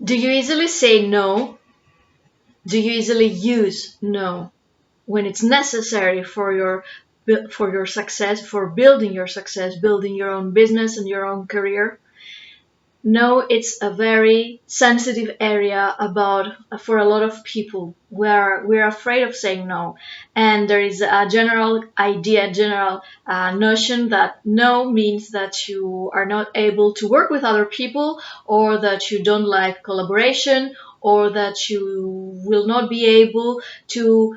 Do you easily say no? Do you easily use no when it's necessary for your success, for building your success, building your own business and your own career? No, it's a very sensitive area about for a lot of people where we're afraid of saying no, and there is a general idea, general notion that no means that you are not able to work with other people, or that you don't like collaboration, or that you will not be able to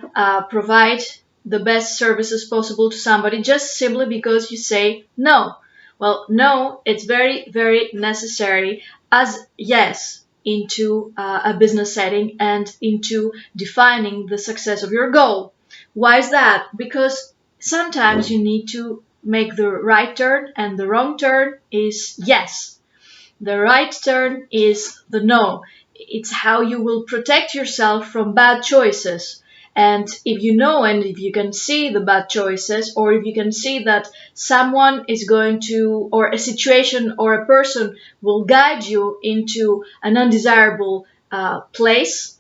provide the best services possible to somebody just simply because you say no. Well, no, it's very, very necessary as yes into a business setting and into defining the success of your goal. Why is that? Because sometimes you need to make the right turn, and the wrong turn is yes. The right turn is the no. It's how you will protect yourself from bad choices. And if you know, and if you can see the bad choices, or if you can see that someone is going to, or a situation or a person will guide you into an undesirable place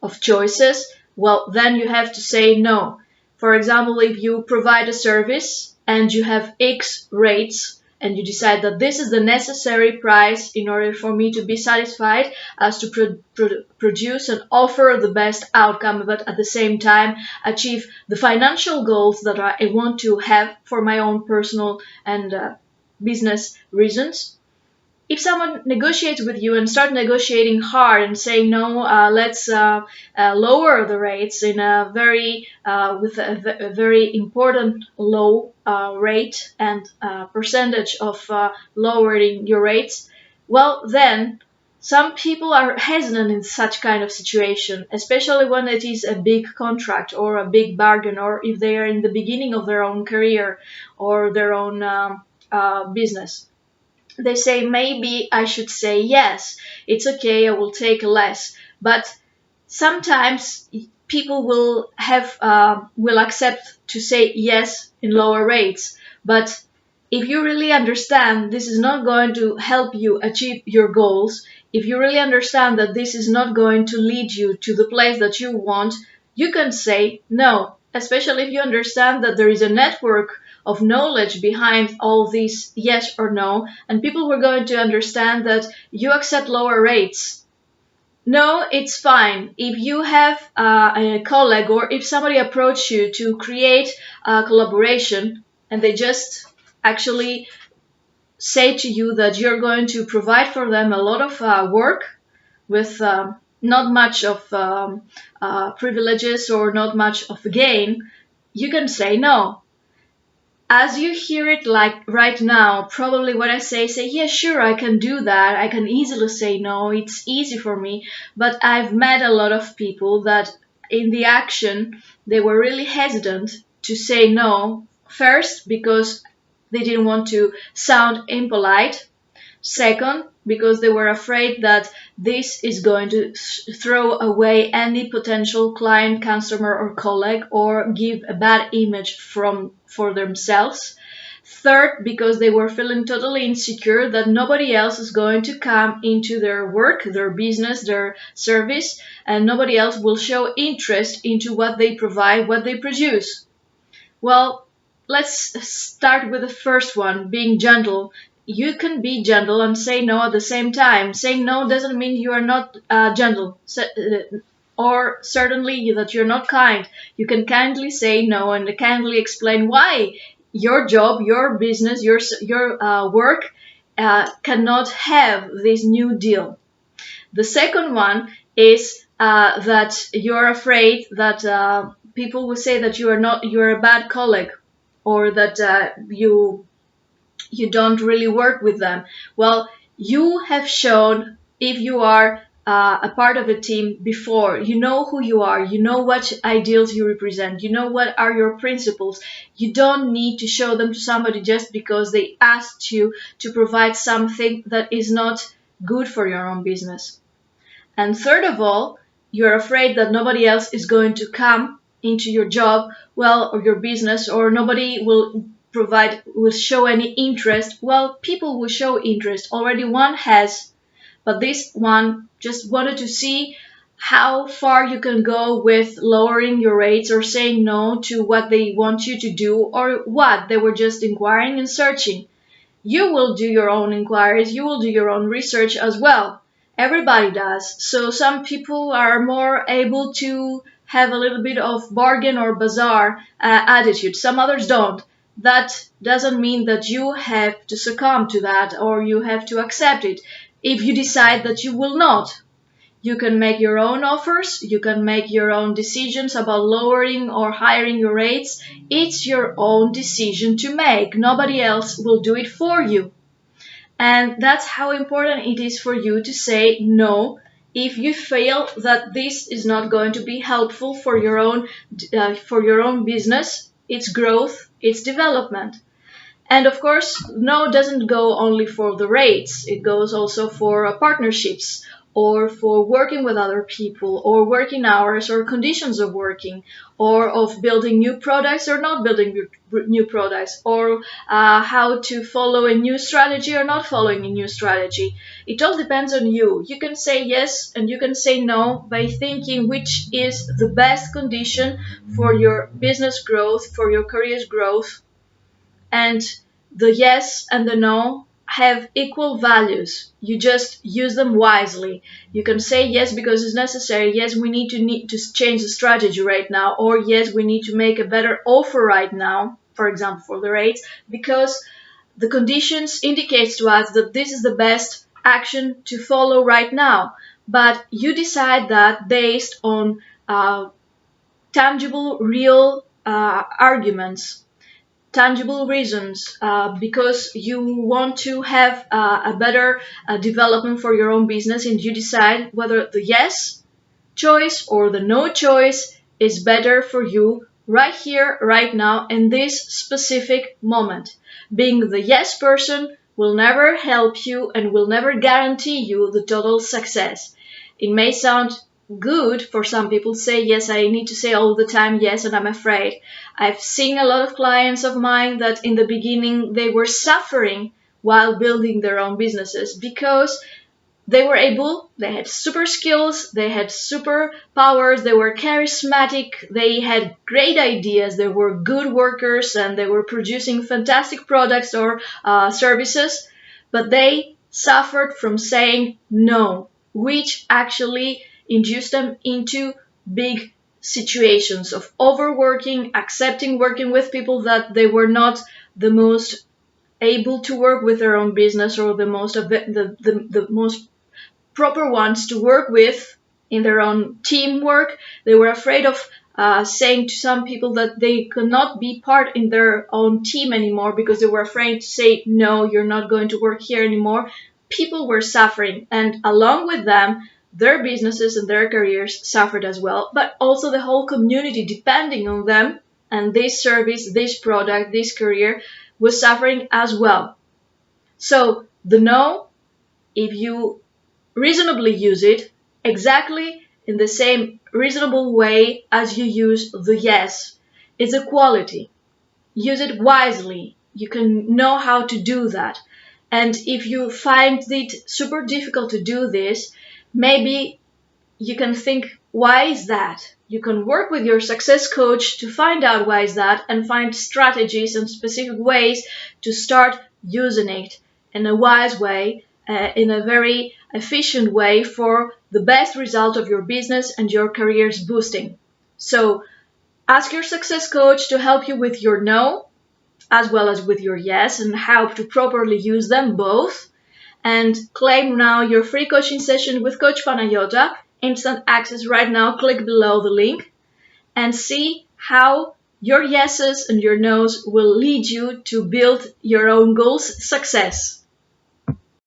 of choices, well, then you have to say no. For example, if you provide a service and you have X rates, and you decide that this is the necessary price in order for me to be satisfied as to produce and offer the best outcome, but at the same time achieve the financial goals that I want to have for my own personal and business reasons. If someone negotiates with you and start negotiating hard and saying no, let's lower the rates in a very with a very important low rate and percentage of lowering your rates, well then some people are hesitant in such kind of situation, especially when it is a big contract or a big bargain, or if they are in the beginning of their own career or their own business. They say maybe I should say yes, it's okay, I will take less. But sometimes people will accept to say yes in lower rates. But if you really understand this is not going to help you achieve your goals, if you really understand that this is not going to lead you to the place that you want, you can say no, especially if you understand that there is a network of knowledge behind all these yes or no, and people were going to understand that you accept lower rates. No, it's fine. If you have a colleague, or if somebody approached you to create a collaboration and they just actually say to you that you're going to provide for them a lot of work with not much of privileges or not much of gain, you can say no. As you hear it like right now, probably what I say, yeah, sure, I can do that. I can easily say no. It's easy for me. But I've met a lot of people that in the action, they were really hesitant to say no. First, because they didn't want to sound impolite. Second, because they were afraid that this is going to throw away any potential client, customer, or colleague, or give a bad image for themselves. Third, because they were feeling totally insecure that nobody else is going to come into their work, their business, their service, and nobody else will show interest into what they provide, what they produce. Well, let's start with the first one, being gentle. You can be gentle and say no at the same time. Saying no doesn't mean you are not gentle, or certainly that you're not kind. You can kindly say no and kindly explain why your job, your business, your work cannot have this new deal. The second one is that you're afraid that people will say that you're a bad colleague, or that you don't really work with them. Well, you have shown, if you are a part of a team before, you know who you are, you know what ideals you represent, you know what are your principles. You don't need to show them to somebody just because they asked you to provide something that is not good for your own business. And third of all, you're afraid that nobody else is going to come into your job, well, or your business, or nobody will show any interest. Well, people will show interest. Already one has But this one just wanted to see how far you can go with lowering your rates or saying no to what they want you to do, or what they were just inquiring and searching. You will do your own inquiries, you will do your own research as well. Everybody does. So some people are more able to have a little bit of bargain or bazaar attitude. Some others don't. That doesn't mean that you have to succumb to that or you have to accept it. If you decide that you will not, you can make your own offers, you can make your own decisions about lowering or hiring your rates. It's your own decision to make. Nobody else will do it for you. And that's how important it is for you to say no if you feel that this is not going to be helpful for your own business, its growth, its development. And of course, no doesn't go only for the rates. It goes also for partnerships or for working with other people or working hours or conditions of working or of building new products or not building new products or how to follow a new strategy or not following a new strategy. It all depends on you. You can say yes and you can say no by thinking which is the best condition for your business growth, for your career's growth, and the yes and the no have equal values. You just use them wisely. You can say yes because it's necessary. Yes, we need to change the strategy right now, or yes, we need to make a better offer right now, for example, for the rates, because the conditions indicates to us that this is the best action to follow right now. But you decide that based on tangible, real arguments, tangible reasons, because you want to have a better development for your own business, and you decide whether the yes choice or the no choice is better for you right here, right now, in this specific moment. Being the yes person will never help you and will never guarantee you the total success. It may sound good for some people to say, yes, I need to say all the time yes, and I'm afraid. I've seen a lot of clients of mine that in the beginning they were suffering while building their own businesses because they had super skills, they had super powers, they were charismatic, they had great ideas, they were good workers, and they were producing fantastic products or services, but they suffered from saying no, which actually induced them into big situations of overworking, accepting working with people that they were not the most able to work with their own business or the most proper ones to work with in their own teamwork. They were afraid of saying to some people that they could not be part in their own team anymore because they were afraid to say, no, you're not going to work here anymore. People were suffering, and along with them, their businesses and their careers suffered as well, but also the whole community depending on them and this service, this product, this career was suffering as well. So the no, if you reasonably use it exactly in the same reasonable way as you use the yes. It's a quality. Use it wisely. You can know how to do that. And if you find it super difficult to do this, maybe you can think, why is that? You can work with your success coach to find out why is that and find strategies and specific ways to start using it in a wise way, in a very efficient way for the best result of your business and your career's boosting. So ask your success coach to help you with your no as well as with your yes and how to properly use them both. And claim now your free coaching session with Coach Panagiota, instant access right now. Click below the link and see how your yeses and your nos will lead you to build your own goals success.